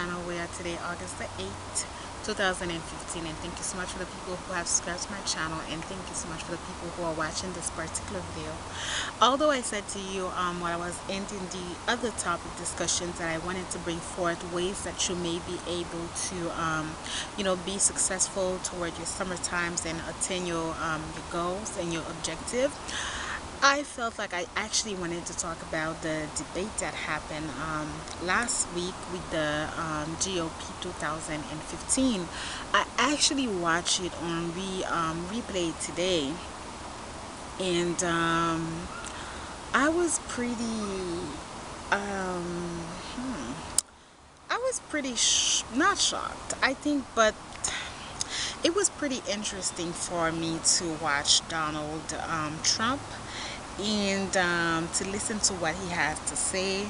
channel. We are today August the 8th 2015, and thank you so much for the people who have subscribed to my channel, and thank you so much for the people who are watching this particular video. Although I said to you while I was ending the other topic discussions that I wanted to bring forth ways that you may be able to be successful toward your summer times and attain your goals and your objective, I felt like I actually wanted to talk about the debate that happened last week with the GOP 2015. I actually watched it on replay today, and I was pretty not shocked, I think, but it was pretty interesting for me to watch Donald Trump and to listen to what he has to say.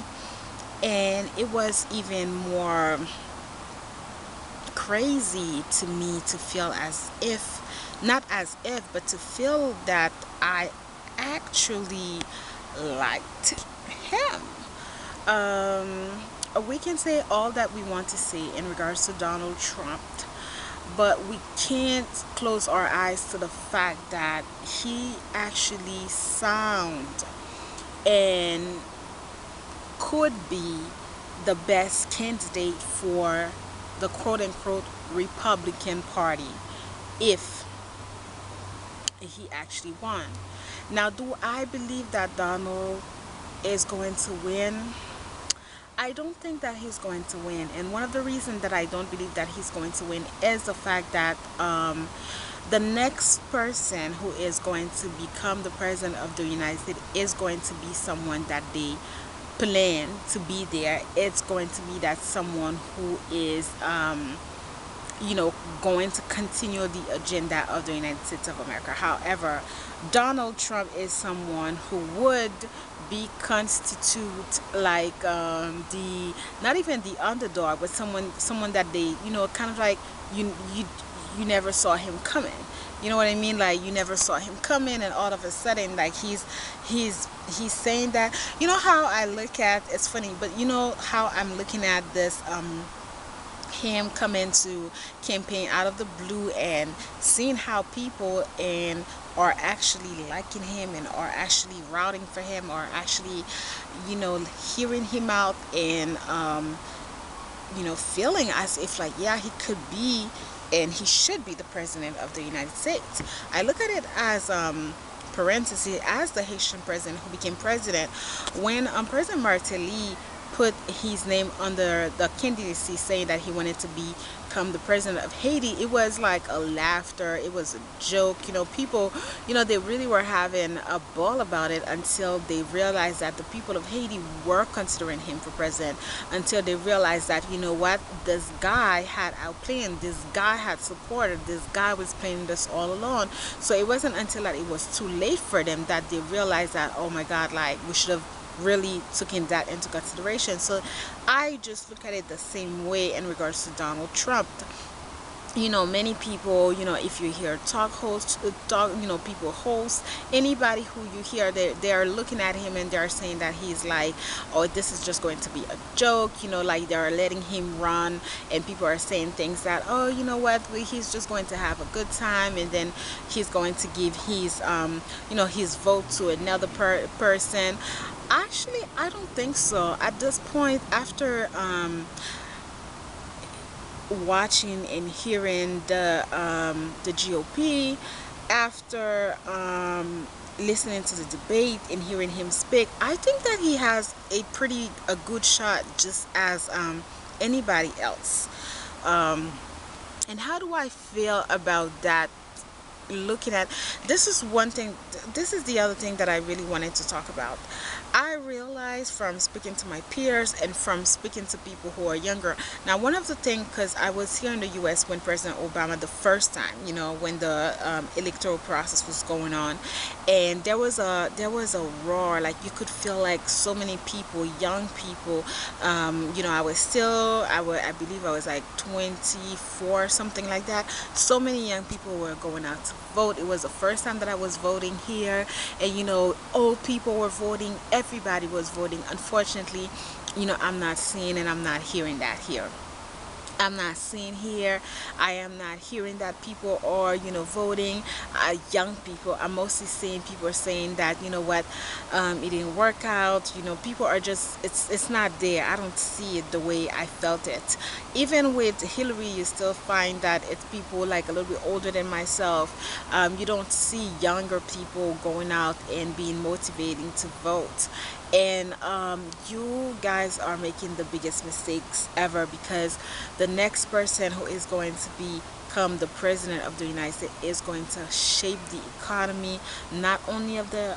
And it was even more crazy to me to feel but to feel that I actually liked him. We can say all that we want to say in regards to Donald Trump, but we can't close our eyes to the fact that he actually sound and could be the best candidate for the quote-unquote Republican Party if he actually won. Now, do I believe that Donald is going to win? I don't think that he's going to win, and one of the reasons that I don't believe that he's going to win is the fact that the next person who is going to become the president of the United States is going to be someone that they plan to be there. It's going to be that someone who is going to continue the agenda of the United States of America. However, Donald Trump is someone who would be constitute like the not even the underdog, but someone that they kind of like you never saw him coming. You know what I mean? Like, you never saw him coming, and all of a sudden, like, he's saying that. You know how I look at, it's funny, but you know how I'm looking at this him coming to campaign out of the blue and seeing how people are actually liking him and are actually routing for him, or actually hearing him out and feeling as if like, yeah, he could be and he should be the president of the United States. I look at it as parenthesis, as the Haitian president who became president when President Martelly put his name under the candidacy, saying that he wanted to become the president of Haiti. It was like a laughter, it was a joke. People, they really were having a ball about it until they realized that the people of Haiti were considering him for president, until they realized that, what, this guy had outplanned, this guy had supported, this guy was playing this all along. So it wasn't until that it was too late for them that they realized that, oh my God, like, we should have really taking that into consideration. So I just look at it the same way in regards to Donald Trump. Many people, if you hear people host, anybody who you hear, they're looking at him and they're saying that he's like, oh, this is just going to be a joke, like they're letting him run, and people are saying things that, oh, you know what, he's just going to have a good time, and then he's going to give his his vote to another person. Actually, I don't think so. At this point, after watching and hearing the GOP, after listening to the debate and hearing him speak, I think that he has a good shot, just as anybody else. And how do I feel about that? Looking at this is one thing, this is the other thing that I really wanted to talk about. I realized from speaking to my peers and from speaking to people who are younger. Now, one of the things, because I was here in the US when President Obama, the first time, when the electoral process was going on, and there was a roar, like you could feel like so many people, young people, I believe I was like 24, something like that. So many young people were going out to vote. It was the first time that I was voting here, and old people were voting, everybody was voting. Unfortunately, I'm not seeing and I'm not hearing that here. I'm not seeing here. I am not hearing that people are, voting. Young people. I'm mostly seeing people are saying that, what, it didn't work out. People are just, it's not there. I don't see it the way I felt it. Even with Hillary, you still find that it's people like a little bit older than myself. You don't see younger people going out and being motivating to vote. And you guys are making the biggest mistakes ever, because the next person who is going to become the president of the United States is going to shape the economy, not only of the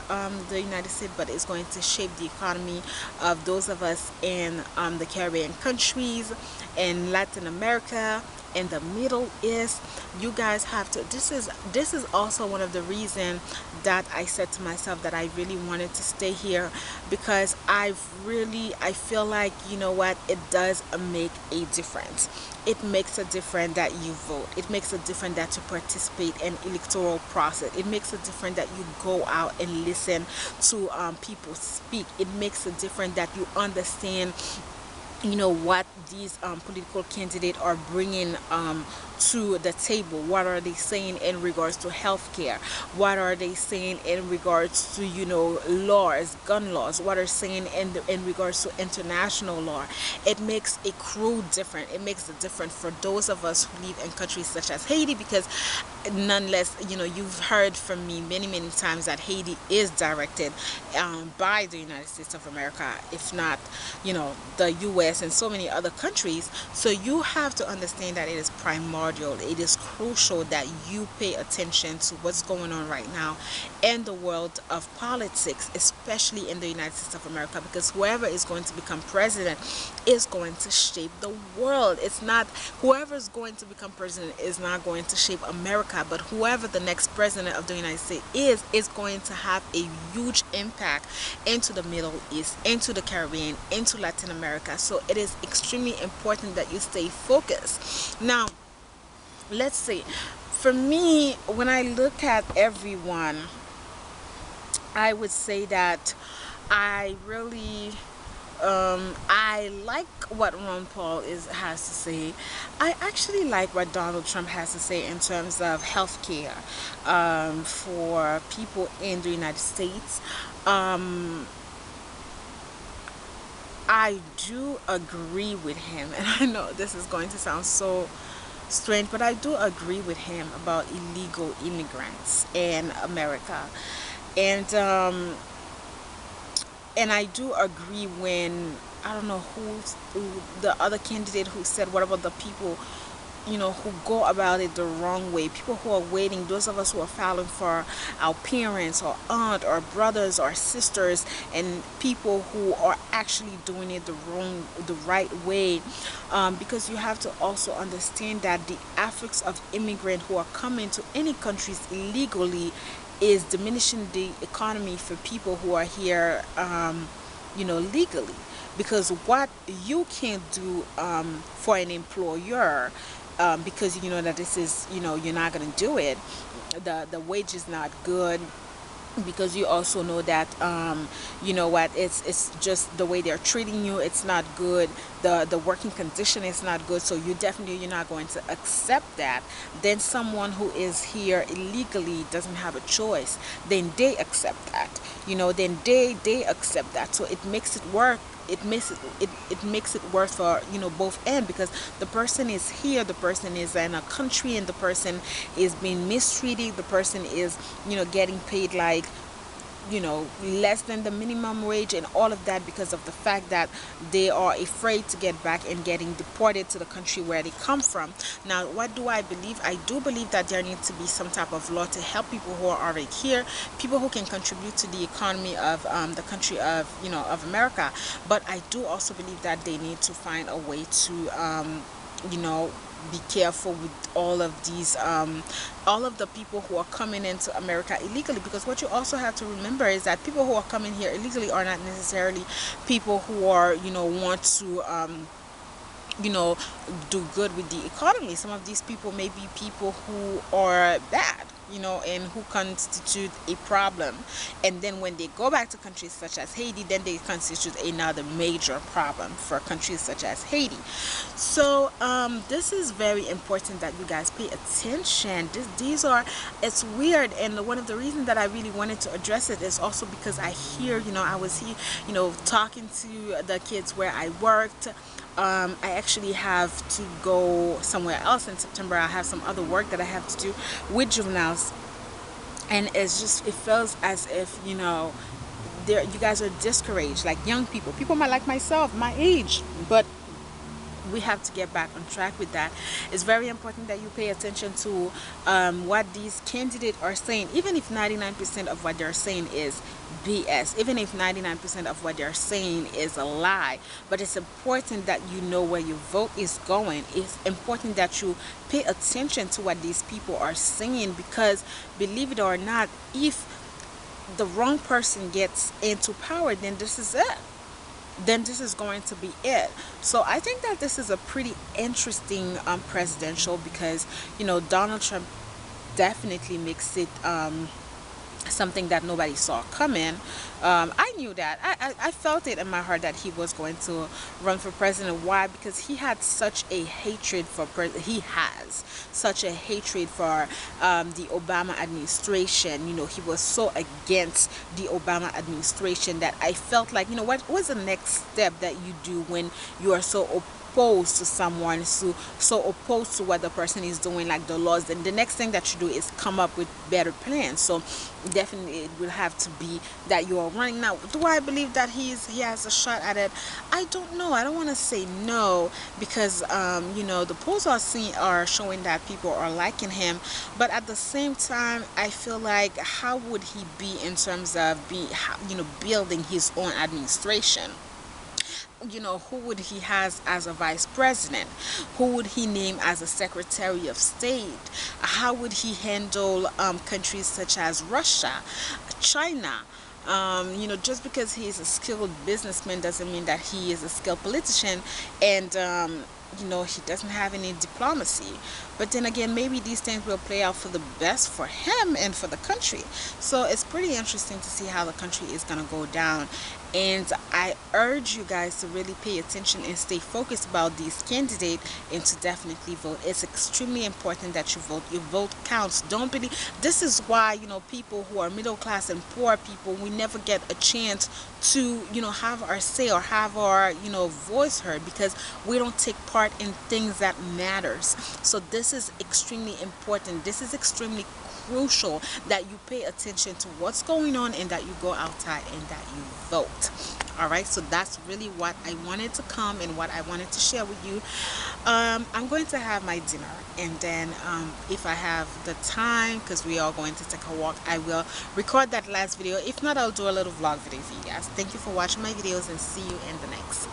United States, but it's going to shape the economy of those of us in the Caribbean countries, in Latin America, in the Middle East. You guys have to, this is also one of the reasons that I said to myself that I really wanted to stay here, because I feel like, what, it does make a difference. It makes a difference that you vote. It makes a difference that you participate in electoral process. It makes a difference that you go out and listen to people speak. It makes a difference that you understand what these political candidates are bringing to the table. What are they saying in regards to healthcare? What are they saying in regards to laws, gun laws? What are saying in regards to international law? It makes a crew different. It makes a difference for those of us who live in countries such as Haiti, because nonetheless, you've heard from me many times that Haiti is directed by the United States of America, if not the US and so many other countries. So you have to understand that it is primordial, it is crucial that you pay attention to what's going on right now in the world of politics, especially in the United States of America, because whoever is going to become president is going to shape the world. It's not, whoever is going to become president is not going to shape America, but whoever the next president of the United States is going to have a huge impact into the Middle East, into the Caribbean, into Latin America. So it is extremely important that you stay focused. Now, let's see, for me, when I look at everyone, I would say that I really I like what Ron Paul has to say. I actually like what Donald Trump has to say in terms of healthcare for people in the United States. I do agree with him, and I know this is going to sound so strange, but I do agree with him about illegal immigrants in America. And I do agree when, I don't know who the other candidate who said, what about the people who go about it the wrong way, people who are waiting, those of us who are filing for our parents or aunt or brothers or sisters, and people who are actually doing it the right way, because you have to also understand that the afflux of immigrants who are coming to any countries illegally is diminishing the economy for people who are here legally, because what you can't do for an employer, because you know that this is, you're not going to do it, the wage is not good, because you also know that what, it's just the way they're treating you, it's not good, the working condition is not good, so you're not going to accept that. Then someone who is here illegally doesn't have a choice, then they accept that, then they accept that, so it makes it work. It makes it work for both ends, because the person is here, the person is in a country, and the person is being mistreated, the person is getting paid like less than the minimum wage and all of that, because of the fact that they are afraid to get back and getting deported to the country where they come from. Now, what do I believe? I do believe that there needs to be some type of law to help people who are already here, people who can contribute to the economy of the country of of America. But I do also believe that they need to find a way to be careful with all of these all of the people who are coming into America illegally, because what you also have to remember is that people who are coming here illegally are not necessarily people who are want to do good with the economy. Some of these people may be people who are bad, and who constitute a problem. And then when they go back to countries such as Haiti, then they constitute another major problem for countries such as Haiti. So this is very important that you guys pay attention. These are, it's weird, and one of the reasons that I really wanted to address it is also because I hear, I was here, talking to the kids where I worked. I actually have to go somewhere else in September. I have some other work that I have to do with juveniles, and it's just, it feels as if, you guys are discouraged, like young people might like myself, my age, but we have to get back on track with that. It's very important that you pay attention to what these candidates are saying, even if 99% of what they're saying is BS, even if 99% of what they're saying is a lie. But it's important that you know where your vote is going. It's important that you pay attention to what these people are saying, because believe it or not, if the wrong person gets into power, then this is it, then this is going to be it. So I think that this is a pretty interesting presidential, because Donald Trump definitely makes it something that nobody saw coming. I knew that. I felt it in my heart that he was going to run for president. Why? Because he had such a hatred for he has such a hatred for the Obama administration. He was so against the Obama administration that I felt like, what was the next step that you do when you are so opposed to someone, so opposed to what the person is doing, like the laws? Then the next thing that you do is come up with better plans. So definitely it will have to be that you are running. Now, do I believe that he has a shot at it? I don't know. I don't want to say no, because the polls are showing that people are liking him, but at the same time I feel like, how would he be in terms of building his own administration? Who would he has as a vice president? Who would he name as a secretary of state? How would he handle countries such as Russia, China? Just because he is a skilled businessman doesn't mean that he is a skilled politician, and he doesn't have any diplomacy. But then again, maybe these things will play out for the best for him and for the country. So it's pretty interesting to see how the country is going to go down. And I urge you guys to really pay attention and stay focused about these candidates, and to definitely vote. It's extremely important that you vote. Your vote counts. Don't believe. This is why, people who are middle class and poor people, we never get a chance to, have our say or have our, voice heard, because we don't take part in things that matters. So this is extremely important. This is extremely crucial that you pay attention to what's going on, and that you go outside and that you vote. All right, so that's really what I wanted to come and what I wanted to share with you. I'm going to have my dinner, and then if I have the time, because we are going to take a walk, I will record that last video. If not, I'll do a little vlog video for you guys. Thank you for watching my videos, and see you in the next.